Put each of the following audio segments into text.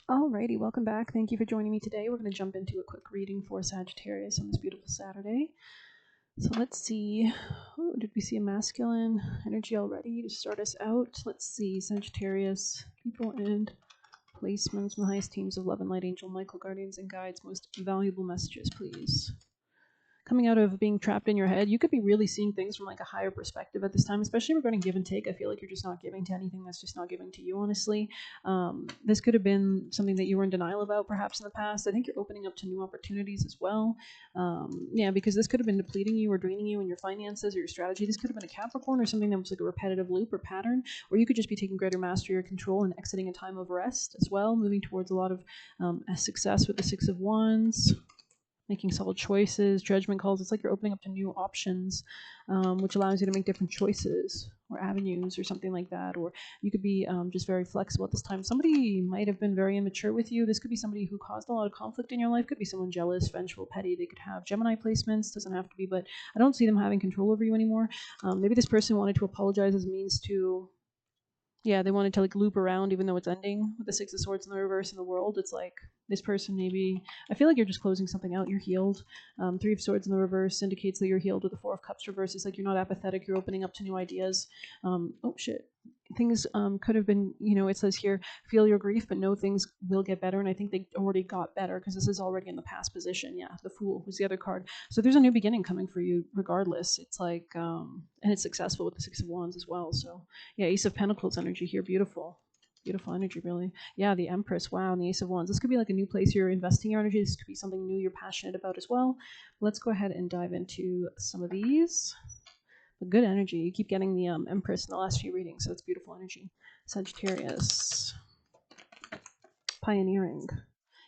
Alrighty, welcome back. Thank you for joining me today. We're going to jump into a quick reading for Sagittarius on this beautiful Saturday. So let's see. Oh, did we see a masculine energy already to start us out? Let's see. Sagittarius, people and placements from the highest teams of love and light, angel, Michael, guardians, and guides. Most valuable messages, please. Coming out of being trapped in your head, you could be really seeing things from like a higher perspective at this time, especially regarding give and take. I feel like you're just not giving to anything that's just not giving to you, honestly. This could have been something that you were in denial about perhaps in the past. I think you're opening up to new opportunities as well. Yeah, because this could have been depleting you or draining you in your finances or your strategy. This could have been a Capricorn or something that was like a repetitive loop or pattern, or you could just be taking greater mastery or control and exiting a time of rest as well, moving towards a lot of success with the Six of Wands, making solid choices, judgment calls. It's like you're opening up to new options, which allows you to make different choices or avenues or something like that. Or you could be just very flexible at this time. Somebody might have been very immature with you. This could be somebody who caused a lot of conflict in your life. Could be someone jealous, vengeful, petty. They could have Gemini placements. Doesn't have to be, but I don't see them having control over you anymore. Maybe this person wanted to apologize as a means to, yeah, they wanted to like loop around even though it's ending with the Six of Swords in the reverse in the world. It's like this person maybe, I feel like you're just closing something out. You're healed. Three of Swords in the reverse indicates that you're healed, with the Four of Cups reverse. It's like you're not apathetic. You're opening up to new ideas. Oh shit. Things could have been, it says here, feel your grief, but know things will get better. And I think they already got better because this is already in the past position. Yeah, the Fool was the other card. So there's a new beginning coming for you regardless. It's like, and it's successful with the Six of Wands as well. So yeah, Ace of Pentacles energy here. Beautiful. Beautiful energy, really. Yeah, the Empress. Wow, and the Ace of Wands. This could be like a new place you're investing your energy. This could be something new you're passionate about as well. Let's go ahead and dive into some of these. But good energy. You keep getting the Empress in the last few readings, so it's beautiful energy. Sagittarius. Pioneering.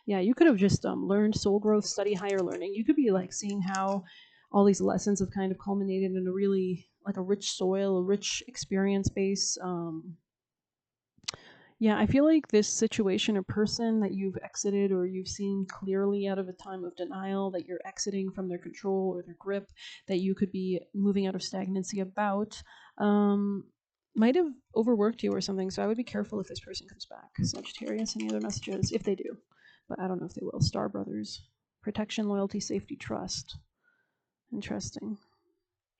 Yeah, you could have just learned soul growth, study higher learning. You could be like seeing how all these lessons have kind of culminated in a really like a rich soil, a rich experience base. Yeah, I feel like this situation or person that you've exited or you've seen clearly out of a time of denial, that you're exiting from their control or their grip, that you could be moving out of stagnancy about, um, might have overworked you or something. So I would be careful if this person comes back. Sagittarius, any other messages? If they do, but I don't know if they will. Star Brothers. Protection, loyalty, safety, trust. Interesting.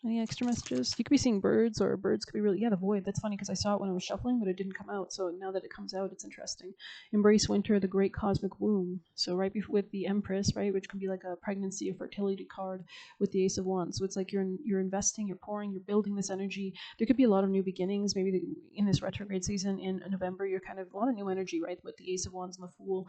Any extra messages? You could be seeing birds, or birds could be really, yeah, the void. That's funny because I saw it when I was shuffling, but it didn't come out. So now that it comes out, it's interesting. Embrace winter, the great cosmic womb. So right before, with the Empress, right, which can be like a pregnancy or fertility card with the Ace of Wands. So it's like you're investing, you're pouring, you're building this energy. There could be a lot of new beginnings. Maybe in this retrograde season in November, you're kind of a lot of new energy, right, with the Ace of Wands and the Fool.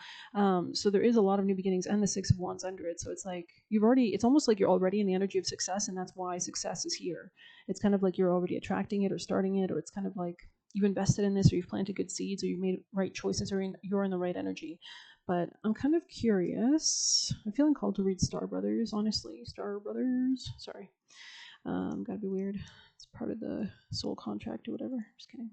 So there is a lot of new beginnings and the Six of Wands under it. So it's like it's almost like you're already in the energy of success, and that's why success is here. It's kind of like you're already attracting it or starting it, or it's kind of like you've invested in this, or you've planted good seeds, or you've made right choices, or you're in the right energy. But I'm kind of curious. I'm feeling called to read Star Brothers, honestly. Star Brothers. Sorry. Gotta be weird. It's part of the soul contract or whatever. Just kidding.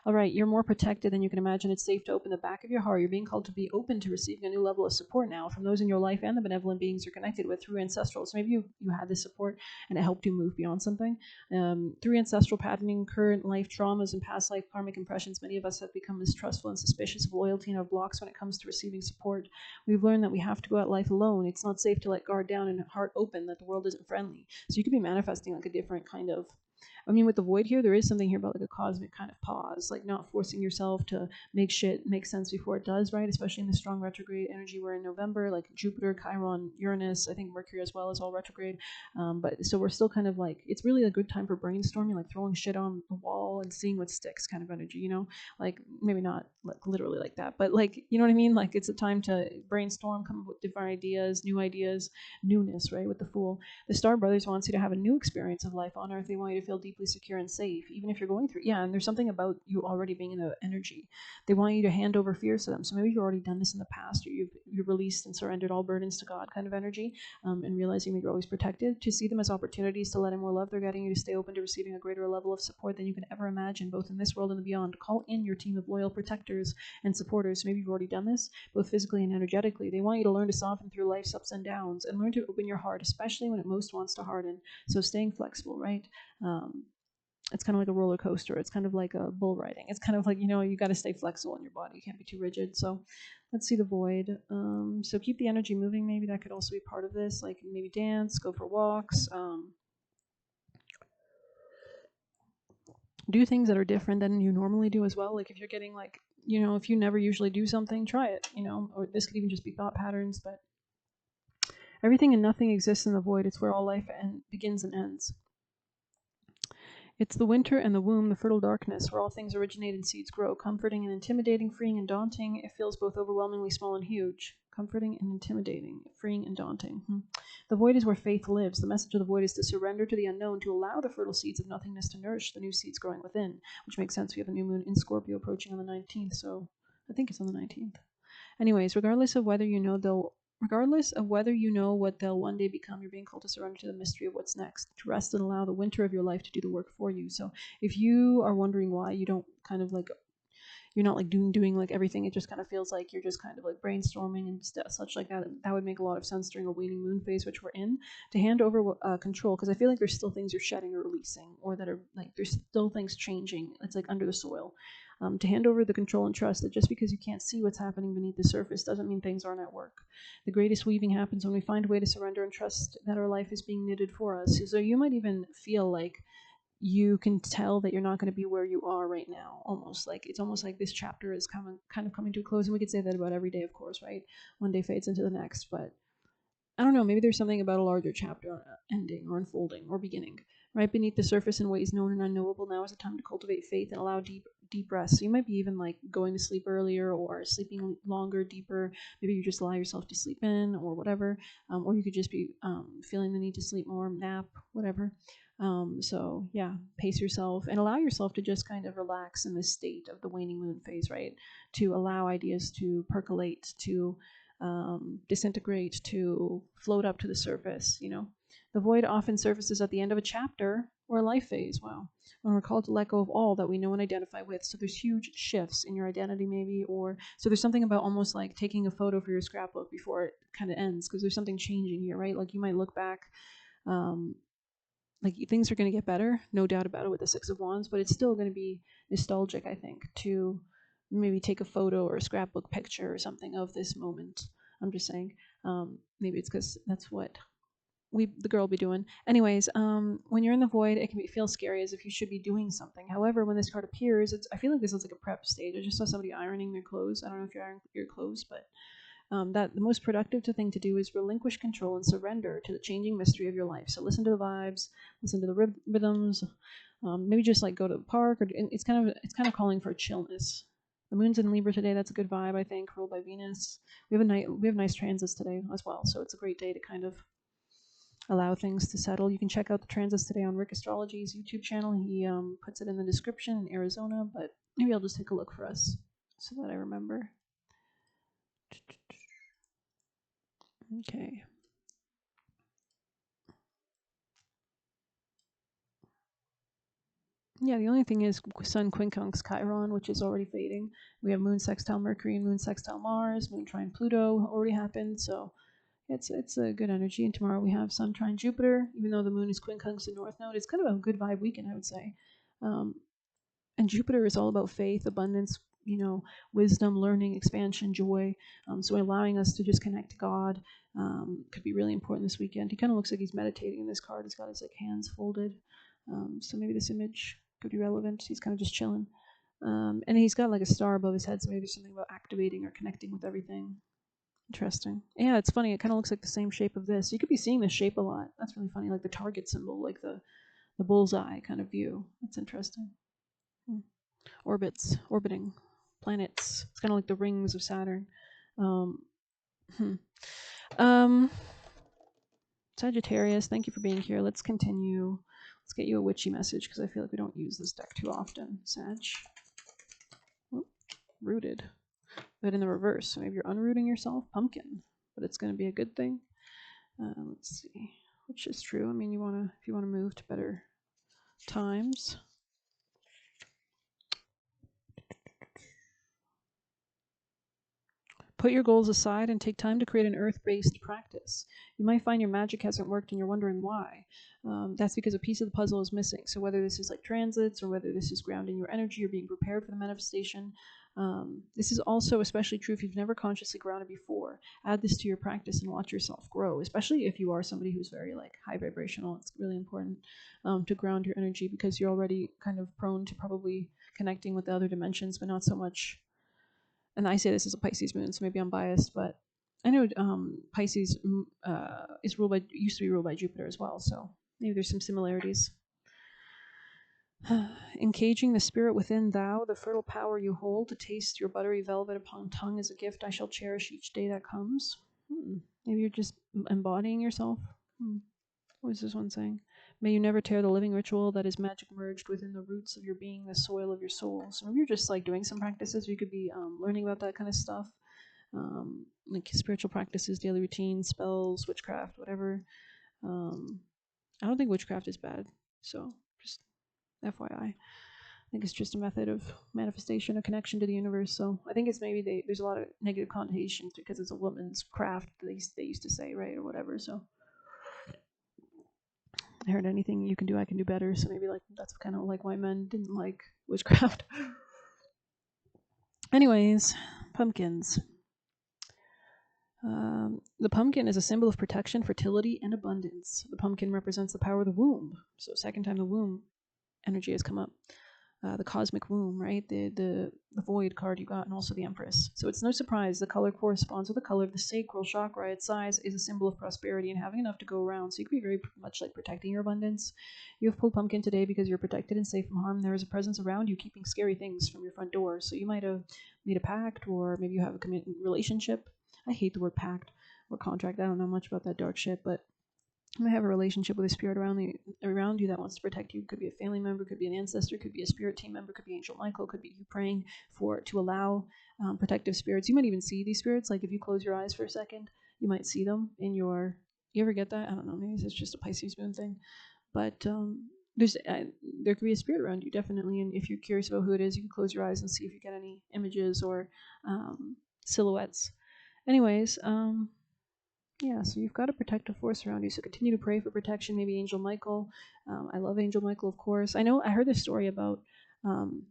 All right, you're more protected than you can imagine. It's safe to open the back of your heart. You're being called to be open to receiving a new level of support now from those in your life and the benevolent beings you're connected with through ancestral. So maybe you had this support and it helped you move beyond something. Through ancestral patterning, current life traumas, and past life karmic impressions, many of us have become mistrustful and suspicious of loyalty and have blocks when it comes to receiving support. We've learned that we have to go out life alone. It's not safe to let guard down and heart open, that the world isn't friendly. So you could be manifesting like a different kind of, I mean, with the void here, there is something here about like a cosmic kind of pause, like not forcing yourself to make shit make sense before it does, right? Especially in the strong retrograde energy we're in November, like Jupiter, Chiron, Uranus, I think Mercury as well is all retrograde. But so we're still kind of like, it's really a good time for brainstorming, like throwing shit on the wall and seeing what sticks kind of energy, like maybe not like literally like that, but like, you know what I mean? Like it's a time to brainstorm, come up with different ideas, newness, right? With the Fool. The Star Brothers wants you to have a new experience of life on Earth. They want you to feel deeply secure and safe, even if you're going through. Yeah, and there's something about you already being in the energy. They want you to hand over fears to them. So maybe you've already done this in the past, or you've released and surrendered all burdens to God, kind of energy, and realizing that you're always protected. To see them as opportunities to let in more love, they're getting you to stay open to receiving a greater level of support than you can ever imagine, both in this world and the beyond. Call in your team of loyal protectors and supporters. Maybe you've already done this, both physically and energetically. They want you to learn to soften through life's ups and downs and learn to open your heart, especially when it most wants to harden. So staying flexible, right? It's kind of like a roller coaster. It's kind of like a bull riding. It's kind of like, you got to stay flexible in your body. You can't be too rigid. So Let's see the void. So keep the energy moving. Maybe that could also be part of this. Like maybe dance, go for walks, do things that are different than you normally do as well. Like if you're getting like, if you never usually do something, try it, or this could even just be thought patterns, but everything and nothing exists in the void. It's where all life begins and ends. It's the winter and the womb, the fertile darkness, where all things originate and seeds grow, comforting and intimidating, freeing and daunting. It feels both overwhelmingly small and huge. Comforting and intimidating, freeing and daunting. The void is where faith lives. The message of the void is to surrender to the unknown, to allow the fertile seeds of nothingness to nourish the new seeds growing within, which makes sense. We have a new moon in Scorpio approaching on the 19th, so I think it's on the 19th. Anyways, regardless of whether you know what they'll one day become, you're being called to surrender to the mystery of what's next, to rest and allow the winter of your life to do the work for you. So if you are wondering why you don't kind of like, you're not like doing like everything, it just kind of feels like you're just kind of like brainstorming and such like that, that would make a lot of sense during a waning moon phase, which we're in, to hand over control, because I feel like there's still things you're shedding or releasing, or that are like there's still things changing. It's like under the soil. To hand over the control and trust that just because you can't see what's happening beneath the surface doesn't mean things aren't at work. The greatest weaving happens when we find a way to surrender and trust that our life is being knitted for us. So you might even feel like you can tell that you're not going to be where you are right now. It's almost like this chapter is kind of coming to a close, and we could say that about every day, of course, right? One day fades into the next, but I don't know, maybe there's something about a larger chapter ending or unfolding or beginning. Right beneath the surface in ways known and unknowable, now is a time to cultivate faith and allow deep rest. So you might be even like going to sleep earlier or sleeping longer, deeper. Maybe you just allow yourself to sleep in or whatever. Or you could just be feeling the need to sleep more, nap, whatever. So yeah, pace yourself and allow yourself to just kind of relax in this state of the waning moon phase, right? To allow ideas to percolate, to disintegrate, to float up to the surface. The void often surfaces at the end of a chapter or a life phase. Wow. When we're called to let go of all that we know and identify with. So there's huge shifts in your identity, maybe, or so there's something about almost like taking a photo for your scrapbook before it kind of ends, because there's something changing here, right? Like you might look back, like things are going to get better, no doubt about it, with the Six of Wands, but it's still going to be nostalgic, I think, to maybe take a photo or a scrapbook picture or something of this moment. I'm just saying. Maybe it's because that's what the girl be doing. Anyways, when you're in the void, it can feel scary, as if you should be doing something. However, when this card appears, I feel like this is like a prep stage. I just saw somebody ironing their clothes. I don't know if you're ironing your clothes, but that the most productive thing to do is relinquish control and surrender to the changing mystery of your life. So listen to the vibes, listen to the rhythms. Maybe just like go to the park, or it's kind of calling for chillness. The moon's in Libra today. That's a good vibe, I think, ruled by Venus. We have nice transits today as well, so it's a great day to kind of allow things to settle. You can check out the transits today on Rick Astrology's YouTube channel. He puts it in the description in Arizona, but maybe I'll just take a look for us so that I remember. Okay. Yeah, the only thing is Sun quincunx Chiron, which is already fading. We have Moon sextile Mercury and Moon sextile Mars. Moon trine Pluto already happened, so it's a good energy. And tomorrow we have Sun trine Jupiter, even though the Moon is quincunx the North Node. It's kind of a good vibe weekend, I would say. And Jupiter is all about faith, abundance, wisdom, learning, expansion, joy. So allowing us to just connect to God could be really important this weekend. He kind of looks like he's meditating in this card. He's got his like hands folded. So maybe this image could be relevant. He's kind of just chilling. And he's got like a star above his head, so maybe there's something about activating or connecting with everything. Interesting. Yeah, it's funny. It kind of looks like the same shape of this. You could be seeing this shape a lot. That's really funny, like the target symbol, like the bullseye kind of view. That's interesting. Orbiting planets. It's kind of like the rings of Saturn. Sagittarius, thank you for being here. Let's continue. Let's get you a witchy message, because I feel like we don't use this deck too often. Sag. Oh, rooted. But in the reverse, so maybe you're unrooting yourself. Pumpkin. But it's going to be a good thing. Let's see. Which is true. I mean, if you want to move to better times. Put your goals aside and take time to create an earth-based practice. You might find your magic hasn't worked and you're wondering why. That's because a piece of the puzzle is missing. So whether this is like transits or whether this is grounding your energy or being prepared for the manifestation, This is also especially true if you've never consciously grounded before. Add this to your practice and watch yourself grow, especially if you are somebody who's very like high vibrational. It's really important to ground your energy because you're already kind of prone to probably connecting with the other dimensions, but not so much. And I say this as a Pisces moon, so maybe I'm biased, but I know Pisces is used to be ruled by Jupiter as well, so maybe there's some similarities. Encaging the spirit within thou, the fertile power you hold, to taste your buttery velvet upon tongue is a gift I shall cherish each day that comes. Maybe you're just embodying yourself. What is this one saying? May you never tear the living ritual that is magic merged within the roots of your being, the soil of your soul. So maybe you're just like doing some practices. You could be learning about that kind of stuff, like spiritual practices, daily routines, spells, witchcraft, whatever. I don't think witchcraft is bad. So just FYI. I think it's just a method of manifestation, a connection to the universe. So I think it's maybe there's a lot of negative connotations because it's a woman's craft, they used to say, right, or whatever. So I heard anything you can do, I can do better. So maybe like that's kind of like why men didn't like witchcraft. Anyways, pumpkins. The pumpkin is a symbol of protection, fertility, and abundance. The pumpkin represents the power of the womb. So second time the womb energy has come up. The cosmic womb, right? The void card you got, and also the Empress. So it's no surprise the color corresponds with the color of the sacral chakra. Its size is a symbol of prosperity and having enough to go around. So you could be very much like protecting your abundance. You have pulled pumpkin today because you're protected and safe from harm. There is a presence around you keeping scary things from your front door. So you might have made a pact, or maybe you have a committed relationship. I hate the word pact or contract. I don't know much about that dark shit, but you might have a relationship with a spirit around you that wants to protect you. Could be a family member, could be an ancestor, could be a spirit team member, could be Angel Michael, could be you praying to allow protective spirits. You might even see these spirits. Like if you close your eyes for a second, you might see them in your. You ever get that? I don't know. Maybe it's just a Pisces moon thing, but there could be a spirit around you definitely. And if you're curious about who it is, you can close your eyes and see if you get any images or silhouettes. Anyways. Yeah, so you've got a protective force around you. So continue to pray for protection. Maybe Angel Michael. I love Angel Michael, of course. I know I heard this story about it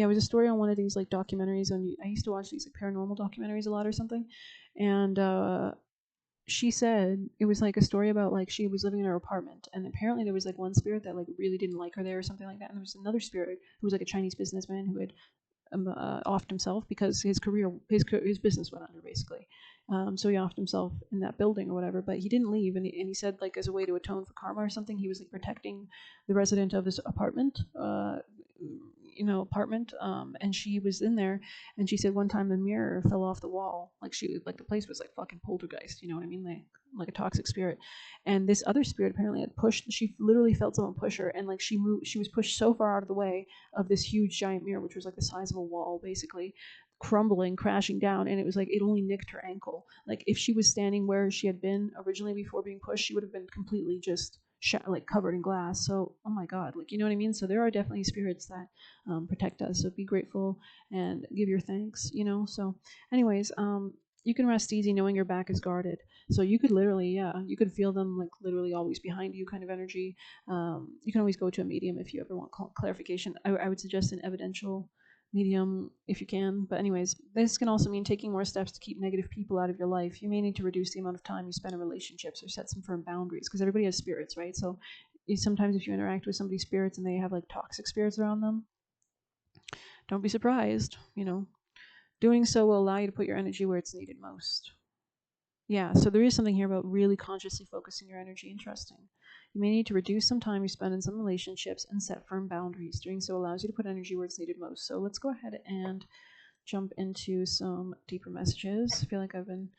was a story on one of these like documentaries. And I used to watch these like paranormal documentaries a lot or something. And she said it was like a story about like she was living in her apartment, and apparently there was like one spirit that like really didn't like her there or something like that. And there was another spirit who was like a Chinese businessman who had offed himself because his business went under basically. So he offed himself in that building or whatever, but he didn't leave. And he said like as a way to atone for karma or something, he was like protecting the resident of his apartment, and she was in there, and she said one time the mirror fell off the wall, like the place was like fucking poltergeist, you know what I mean, like a toxic spirit. And this other spirit apparently had pushed, she literally felt someone push her, and like she was pushed so far out of the way of this huge giant mirror, which was like the size of a wall basically, crumbling, crashing down, and it was like it only nicked her ankle. Like if she was standing where she had been originally before being pushed, she would have been completely just like covered in glass. So oh my god, like you know what I mean. So there are definitely spirits that protect us. So be grateful and give your thanks. So anyways, you can rest easy knowing your back is guarded. So you could literally, you could feel them like literally always behind you kind of energy. You can always go to a medium if you ever want clarification. I would suggest an evidential medium if you can. But anyways, this can also mean taking more steps to keep negative people out of your life. You may need to reduce the amount of time you spend in relationships or set some firm boundaries, because everybody has spirits, right? So sometimes if you interact with somebody's spirits and they have like toxic spirits around them, don't be surprised. Doing so will allow you to put your energy where it's needed most. Yeah, so there is something here about really consciously focusing your energy. Interesting. You may need to reduce some time you spend in some relationships and set firm boundaries. Doing so allows you to put energy where it's needed most. So let's go ahead and jump into some deeper messages. I feel like I've been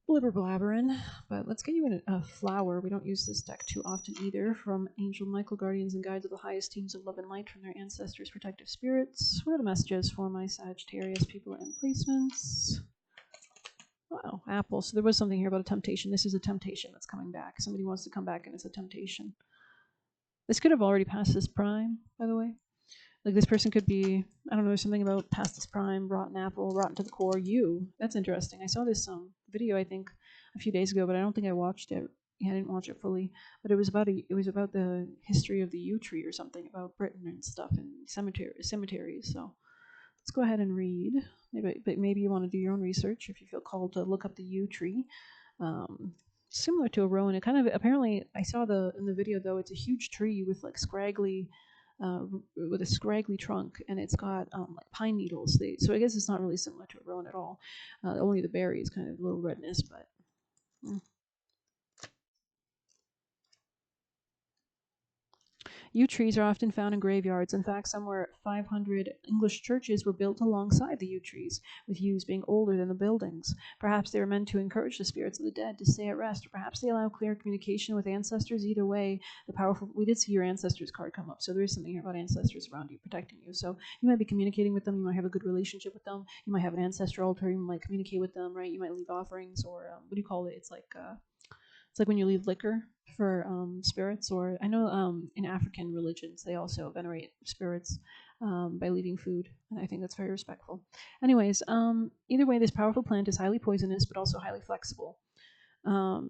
blibber blabbering, but let's get you a flower. We don't use this deck too often either. From Angel Michael, guardians and guides of the highest teams of love and light from their ancestors, protective spirits. What are the messages for my Sagittarius people and placements? Wow, apple. So there was something here about a temptation. This is a temptation that's coming back. Somebody wants to come back and it's a temptation. This could have already passed this prime, by the way. Like this person could be, I don't know, there's something about past this prime, rotten apple, rotten to the core. That's interesting. I saw this video, I think, a few days ago, but I don't think I watched it. Yeah, I didn't watch it fully, but it was about the history of the yew tree or something about Britain and stuff and cemeteries. So let's go ahead and read. Maybe you want to do your own research if you feel called to look up the yew tree. Um, Similar to a rowan, it kind of apparently I saw the in the video though. It's a huge tree with like scraggly, with a scraggly trunk, and it's got like pine needles. So I guess it's not really similar to a rowan at all. Only the berry is kind of a little redness, but. Mm. Yew trees are often found in graveyards. In fact, somewhere 500 English churches were built alongside the yew trees, with yews being older than the buildings. Perhaps they were meant to encourage the spirits of the dead to stay at rest, or perhaps they allow clear communication with ancestors. Either way, the powerful. We did see your ancestors card come up, so there is something here about ancestors around you protecting you. So you might be communicating with them. You might have a good relationship with them. You might have an ancestor altar. You might communicate with them, right? You might leave offerings, or what do you call it? It's like when you leave liquor for spirits, or I know in African religions they also venerate spirits by leaving food, and I think that's very respectful. Anyways, either way, this powerful plant is highly poisonous, but also highly flexible.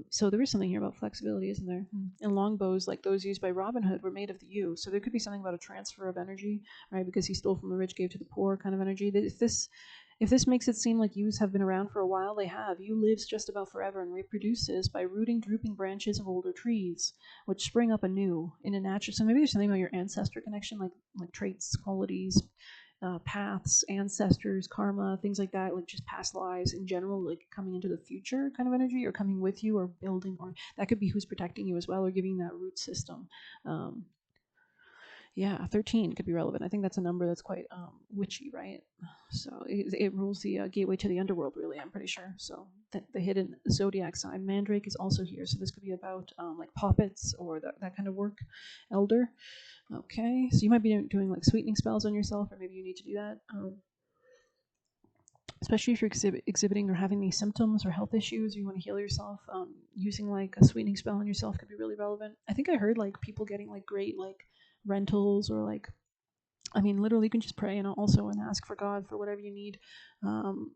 So there is something here about flexibility, isn't there? And longbows, like those used by Robin Hood, were made of the yew. So there could be something about a transfer of energy, right? Because he stole from the rich, gave to the poor kind of energy. If this makes it seem like yews have been around for a while, they have. Yew lives just about forever and reproduces by rooting drooping branches of older trees, which spring up anew in a natural. So maybe there's something about your ancestor connection, like traits, qualities, paths, ancestors, karma, things like that, like just past lives in general, like coming into the future kind of energy, or coming with you, or building, or that could be who's protecting you as well, or giving that root system. Um, yeah, 13 could be relevant. I think that's a number that's quite witchy, right? So it rules the gateway to the underworld, really, I'm pretty sure. So the hidden zodiac sign, Mandrake, is also here. So this could be about like poppets or that kind of work. Elder. Okay, so you might be doing like sweetening spells on yourself, or maybe you need to do that. Especially if you're exhibiting or having these symptoms or health issues, or you want to heal yourself, using like a sweetening spell on yourself could be really relevant. I think I heard like people getting like great like rentals, or like, I mean, literally you can just pray and also and ask for God for whatever you need. Um,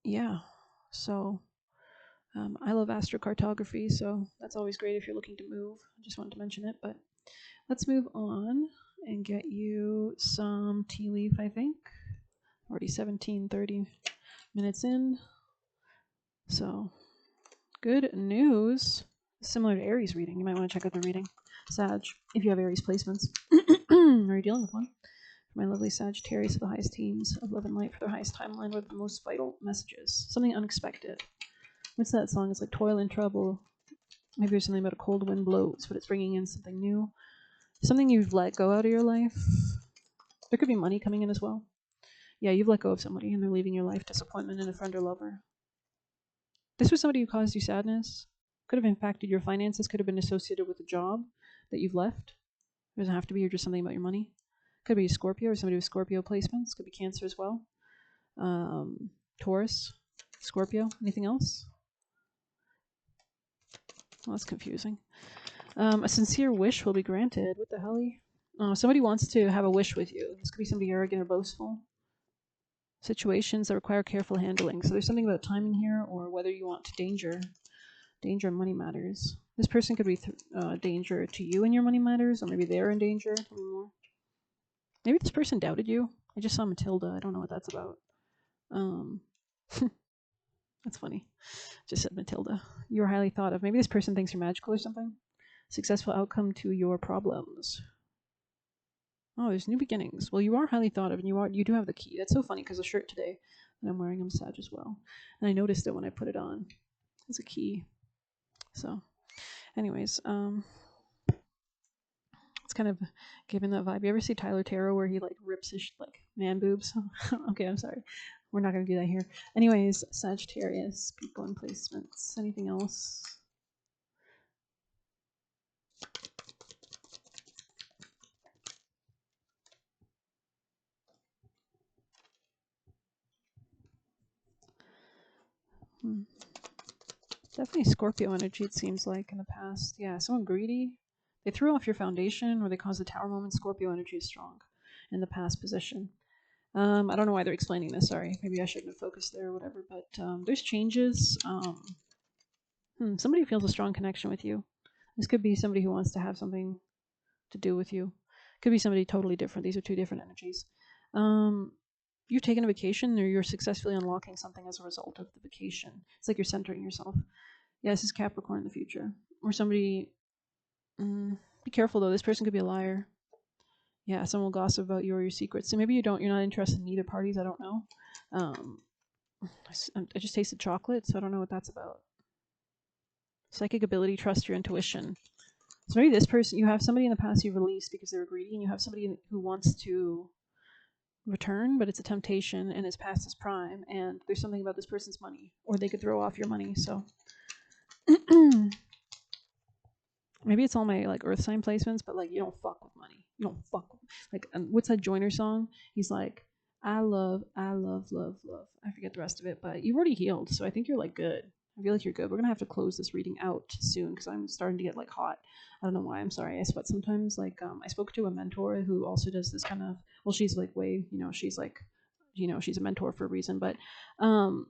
yeah, so I love astrocartography, so that's always great if you're looking to move. I just wanted to mention it, but let's move on and get you some tea leaf, I think. Already 17:30 minutes in. So, good news. Similar to Aries reading, you might want to check out the reading. Sag, if you have Aries placements, or you're dealing with one. For my lovely Sagittarius of the highest teams of love and light, for their highest timeline with the most vital messages. Something unexpected. What's that song? It's like toil and trouble. Maybe there's something about a cold wind blows, but it's bringing in something new. Something you've let go out of your life. There could be money coming in as well. Yeah, you've let go of somebody and they're leaving your life. Disappointment in a friend or lover. This was somebody who caused you sadness. Could have impacted your finances. Could have been associated with a job that you've left. It doesn't have to be, or just something about your money. Could be a Scorpio or somebody with Scorpio placements. Could be Cancer as well. Taurus, Scorpio. Anything else? Well, that's confusing. A sincere wish will be granted. What the hell? Somebody wants to have a wish with you. This could be somebody arrogant or boastful. Situations that require careful handling. So there's something about timing here, or whether you want to danger and money matters. This person could be danger to you in your money matters, or maybe they're in danger. Tell me more. Maybe this person doubted you. I just saw Matilda. I don't know what that's about. That's funny. Just said Matilda. You're highly thought of. Maybe this person thinks you're magical or something. Successful outcome to your problems. Oh, there's new beginnings. Well, you are highly thought of, and you do have the key. That's so funny because the shirt today that I'm wearing, I'm Sag as well, and I noticed it when I put it on. It's a key. So, anyways, it's kind of giving that vibe. You ever see Tyler Tarot where he like rips his like man boobs? Okay, I'm sorry. We're not gonna do that here. Anyways, Sagittarius, people and placements. Anything else? Definitely Scorpio energy, it seems like, in the past. Yeah, someone greedy. They threw off your foundation, or they caused a tower moment. Scorpio energy is strong in the past position. I don't know why they're explaining this. Sorry, maybe I shouldn't have focused there or whatever. But there's changes. Somebody feels a strong connection with you. This could be somebody who wants to have something to do with you. Could be somebody totally different. These are two different energies. You're taking a vacation or you're successfully unlocking something as a result of the vacation. It's like you're centering yourself. Yeah, this is Capricorn in the future. Or somebody, be careful though, this person could be a liar. Yeah, someone will gossip about you or your secrets. So maybe you're not interested in either parties, I don't know. I just tasted chocolate, so I don't know what that's about. Psychic ability, trust your intuition. So maybe this person, you have somebody in the past you've released because they were greedy, and you have somebody who wants to return, but it's a temptation and is past its prime, and there's something about this person's money, or they could throw off your money. So maybe it's all my like earth sign placements, but like you don't fuck with money. You don't fuck with, like what's that Joyner song? He's like, I love, love. I forget the rest of it, but you've already healed, so I think you're like good. I feel like you're good. We're gonna have to close this reading out soon because I'm starting to get like hot. I don't know why. I'm sorry. I sweat sometimes. Like I spoke to a mentor who also does this kind of. Well, she's like way. She's like, she's a mentor for a reason. But what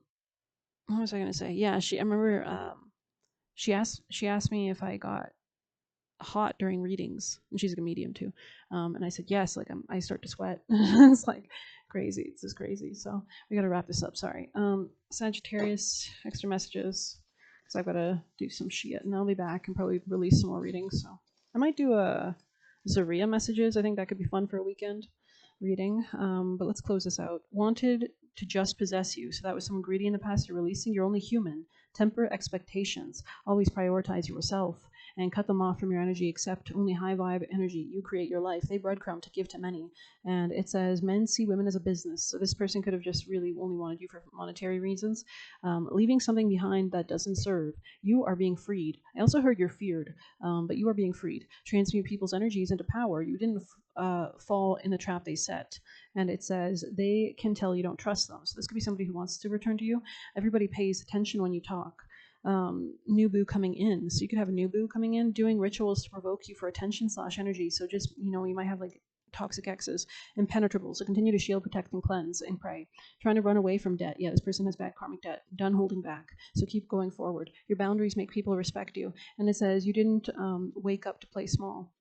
was I gonna say? Yeah, I remember. She asked me if I got hot during readings, and she's a medium too. And I said yes. Like I start to sweat. It's like crazy. It's just crazy. So we got to wrap this up. Sorry. Sagittarius, extra messages because I've got to do some shit, and I'll be back and probably release some more readings. So I might do a Zaria messages. I think that could be fun for a weekend reading. But let's close this out. Wanted to just possess you. So that was someone greedy in the past. You're releasing. You're only human. Temper expectations. Always prioritize yourself and cut them off from your energy. Accept only high vibe energy. You create your life. They breadcrumb to give to many. And it says men see women as a business. So this person could have just really only wanted you for monetary reasons. Leaving something behind that doesn't serve. You are being freed. I also heard you're feared, but you are being freed. Transmute people's energies into power. You didn't fall in the trap they set. And it says they can tell you don't trust them. So this could be somebody who wants to return to you. Everybody pays attention when you talk. New boo coming in. So you could have a new boo coming in doing rituals to provoke you for attention / energy. So just, you might have like toxic exes, impenetrable. So continue to shield, protect, and cleanse and pray. Trying to run away from debt. Yeah, this person has bad karmic debt. Done holding back. So keep going forward. Your boundaries make people respect you. And it says you didn't wake up to play small.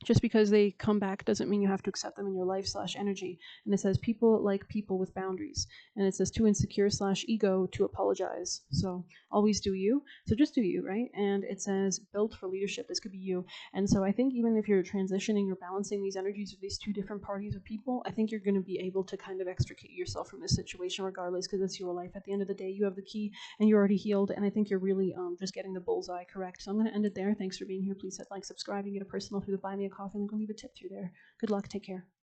Just because they come back doesn't mean you have to accept them in your life / energy. And it says people like people with boundaries. And it says too insecure / ego to apologize. So always do you. So just do you, right? And it says built for leadership. This could be you. And so I think even if you're transitioning or balancing these energies of these two different parties of people, I think you're going to be able to kind of extricate yourself from this situation regardless, because it's your life. At the end of the day, you have the key and you're already healed. And I think you're really just getting the bullseye correct. So I'm going to end it there. Thanks for being here. Please hit like, subscribe, and get a personal through the Buy Me a Coffee link. I'll leave a tip through there. Good luck. Take care.